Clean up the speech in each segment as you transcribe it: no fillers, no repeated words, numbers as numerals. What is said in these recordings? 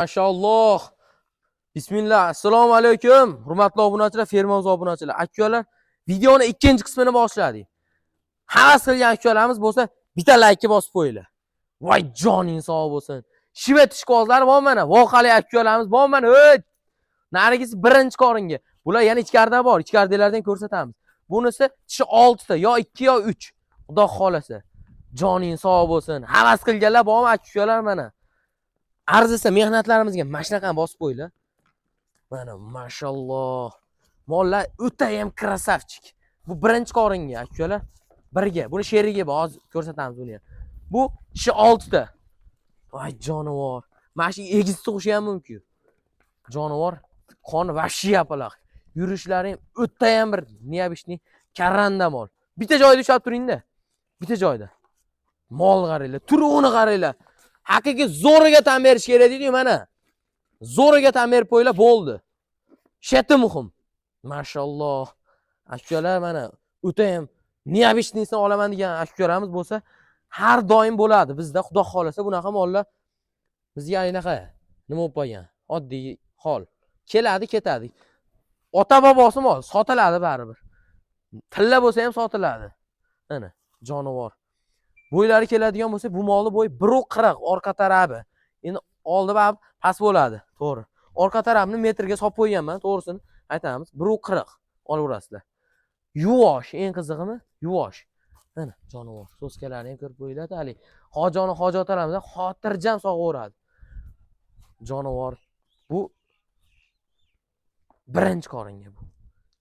Maşalloh. Bismillah. Assalomu alaykum. Hurmatli obunachilar, fermoz obunachilar. Akalar, videoni ikkinchi qismini boshladik. Havas qilgan akalarimiz bo'lsa, bitta like bosib qo'yinglar. Voy joning sog' bo'lsin. Shivet ishqozlari bor mana. Voqali akalarimiz bor mana. Narigisi birinchi qoringa. Bular yana ichkarida bor. Ichkaridalardan ko'rsatamiz. Bunisi tishi 6 ta, yo 2 yo 3. Xudo xolasa. Joning sog' bo'lsin. Havas qilganlar bormi akalar mana? Arzisa mehnatlarimizga mashinaqani bosib qo'yinglar. Mana mashalloh. Mollar o'ta ham krasavchik. Bu birinchi qoringa akalar. Birga. Buni sheriga hozir ko'rsatamiz buni ham. Bu tishi 6 ta. Voy jonivor. Mana shu egiz tug'ishi ham mumkin. Jonivor qoni vahshiy yapaloq. Yurishlari ham o'ta ham bir niyabishni karranda mol. Bitta joyda ushlab turing-da. Bitta joyda. Mol qaranglar, turuni qaranglar. Haqiqiy zo'riga tan berish kerak deydi-ku mana. Zo'riga tan berib qo'ylar bo'ldi. Shati muhim. Mashalloh. Akalar mana o'ta ham niyabishnisini olaman degan akalarimiz bo'lsa, har doim bo'ladi. Bizda Xudo xolasa bunaqa mollar bizga aynaqa nima bo'lib qolgan? Oddiy hol. Keladi, ketadi. Ota bobosi mol sotiladi baribir. Tilla bo'lsa ham sotiladi. Mana jonivor. Bo'ylari keladigan bo'lsa, bu molni bo'yi 1.40 orqa tarafi. Endi oldi va past bo'ladi, to'g'ri. Orqa tarafini metrga solib qo'yganman, to'g'risini aytamiz. 1.40 olaverasizlar. Yuvosh, eng qizig'imi? Yuvosh. Mana jonivor. So'skalari ham ko'rib qo'yiladi, hali. Hojoni hojotalarimiz xotirjam sog'averadi. Jonivor. Bu birinchi qoringa bu.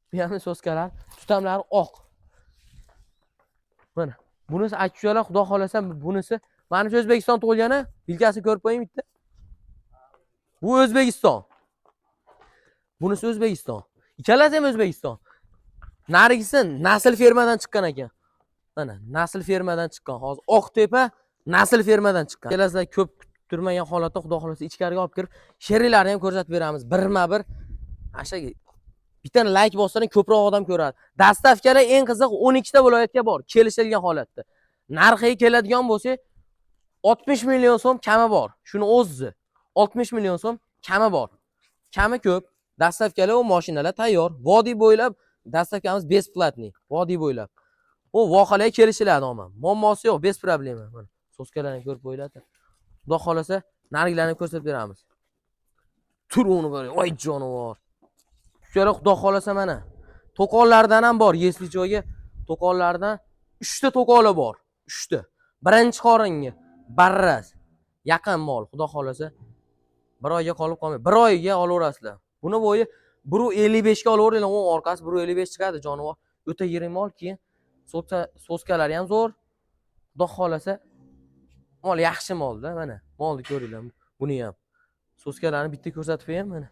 Bu ham so'skalar, tutamlari oq. Mana bunisi akalar, xudo xolasa bunisi menimcha O'zbekiston tug'ilgani, bilkasini ko'rib qo'ying bitta. Bu O'zbekiston. Bunisi O'zbekiston. Ikkalasi ham O'zbekiston. Narigisi nasl fermadan chiqqan ekan. Mana nasl fermadan chiqqan. Hozir Oqtepa nasl fermadan chiqqan. Kelasizlar ko'p turmagan holatda xudo xolasa ichkariga olib kirib, sherilarni ham ko'rsatib beramiz. Birma-bir ashaga bitta like bossadan ko'proq odam ko'radi. Dastavkalar eng qiziq 12 ta viloyatga bor, kelishilgan holatda. Narxiga keladigan bo'lsa 60 million so'm kami bor. Shuni o'zi 60 million so'm kami bor. Kami ko'p. Dastavkalar va mashinalar tayyor. Vodiy bo'ylab dastavkamiz besplatniy. Vodiy bo'ylab. O voqalarga kelishiladi omma. Muammosi yo'q, bez problema. Mana so'skalarni ko'rib qo'yiladi. Xudo xolasa nargilarni ko'rsatib beramiz. Turuni qarang, voy jonivor. Shuncha xudo xolasa mana to'qonlardan ham bor, yesli joyga to'qonlardan 3 ta to'qoli bor. 3 ta. Birinchi qoringa barras. Yaqin mol, xudo xolasa. Bir oyga qolib qolmay, bir oyga olaverasizlar. Buni bo'yi 1.55 ga olaveringlar, o'ng orqasi 1.55 chiqadi jonivor. O'ta yirik mol, keyin so'skalari ham zo'r. Xudo xolasa mol yaxshi molda, mana. Molni ko'ringlar. Buni ham. So'skalarni bitta ko'rsatib qo'yam mana.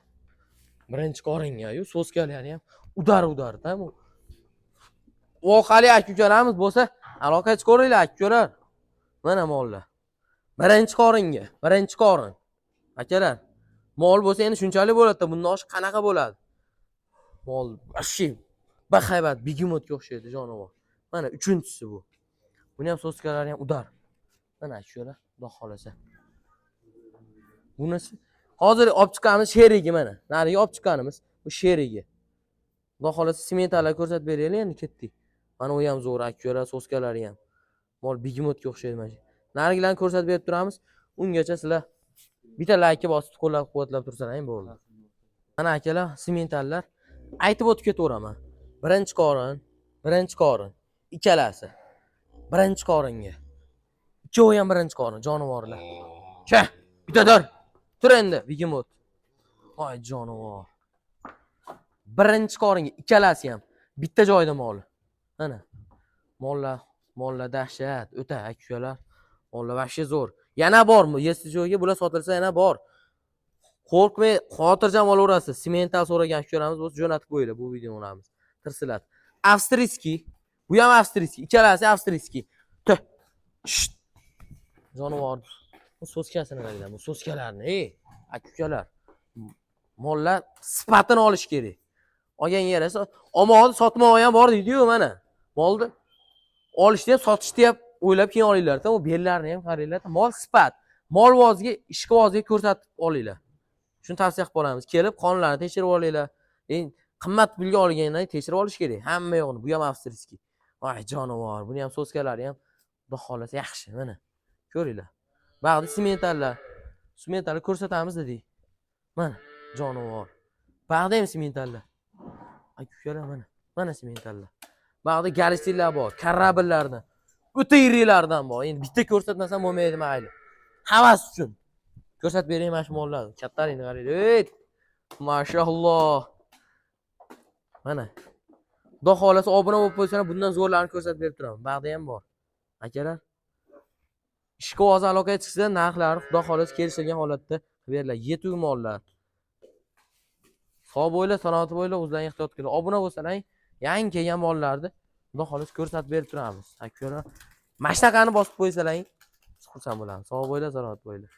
Birinchi qoringa-yu, so'skalari ham udar-da bu. Voqali akalarimiz bo'lsa, aloqa chiqaringlar akalar. Mana mollar. Birinchi qoringa, birinchi qorin. Akalar, mol bo'lsa endi shunchalik bo'ladi-da, bundan oshiq qanaqa bo'ladi? Mol ashi bahaybat bigimotga o'xshaydi jonivor. Mana uchinchisi bu. Buni ham so'skalari ham udar. Mana akalar, xudo xolasa. Bunisi hozir olib chiqqanimiz sherigi mana. Nariga olib chiqqanimiz bu sherigi. Xudo xolasa sementalar ko'rsatib beraylik endi ketdik. Mana u ham zo'r akalar, so'skalari ham. Mol bigimotga o'xshaydi mana. Narigilarni ko'rsatib berib turamiz. Ungacha sizlar bitta like bosib qo'llab-quvvatlab tursangiz bo'ldi. Mana akalar, sementallar aytib o'tib ketaveraman. Birinchi qorin, ikkalasi. Birinchi qoringa. Ikkovi ham birinchi qorin, jonivorlar. Cha, bitta dur. Tur endi, bigimot. Voy jonivor. Birinchi qoringa ikkalasi ham bitta joyda mol. Mana. Mollar dahshat, o'ta akalar. Mollar vahshiy zo'r. Yana bormi? Yesli joyga bular sotilsa yana bor. Qo'rqmay, xotirjam olaverasiz. Semental so'ragan akalarimiz bo'lsa jo'natib qo'yinglar bu videolarimiz. Tirsilat. Avstriyskiy. Bu ham avstriyskiy. Ikkalasi avstriyskiy. Tuh. Jonivor. Bu so'skasini qaranglar, bu so'skalarni, akalar. Mollar sifatini olish kerak. Olgan yerasi omon sotmoq ham bor deydi-yu mana. Molni olishni ham sotishni ham o'ylab keyin olinglar. U bellarni ham qaranglar. Mol sifat. Mol voziga, ishqi voziga ko'rsatib olinglar. Shuni tavsiya qilib qolamiz. Kelib qonlarni tekshirib olinglar. Qimmat pulga olgandan tekshirib olish kerak. Hamma yo'qni. Bu ham avstriyski. Voy jonivor. Buni ham soskalari ham xudo xolasa yaxshi. Mana. Ko'ringlar. Bag'da sementallar. Sementallar ko'rsatamiz dedik. Mana jonivor. Bag'da ham sementallar. Ay kuyalar mana. Mana sementallar. Bag'da galstillar bor. Karabillardan. O'ta yirilardan bor. Endi bitta ko'rsatmasam bo'lmaydi mayli. Havas uchun. Ko'rsatib bering mana shu mollarni. Kattalarini qaranglar. Ey! Mashalloh. Mana. Xudo xolasa obuna bo'lib qo'ysalar, bundan zo'rlarini ko'rsatib berib turaman. Bag'da ham bor. Akalar. Ishga o'zi aloqaga chiqsa, narxlari xudo xolasa kelishilgan holatda beriladi. Yetuk mollar. Sog' bo'ylar, sanoati bo'ylar o'zlaring ehtiyot qiling. Obuna bo'lsalar, yangi kelgan mollarni xudo xolasa ko'rsatib berib turamiz. Akalar. Mashinaqani bosib qo'ysalaring, xursand bo'lamiz. Sog' bo'ylar, sanoat bo'ylar.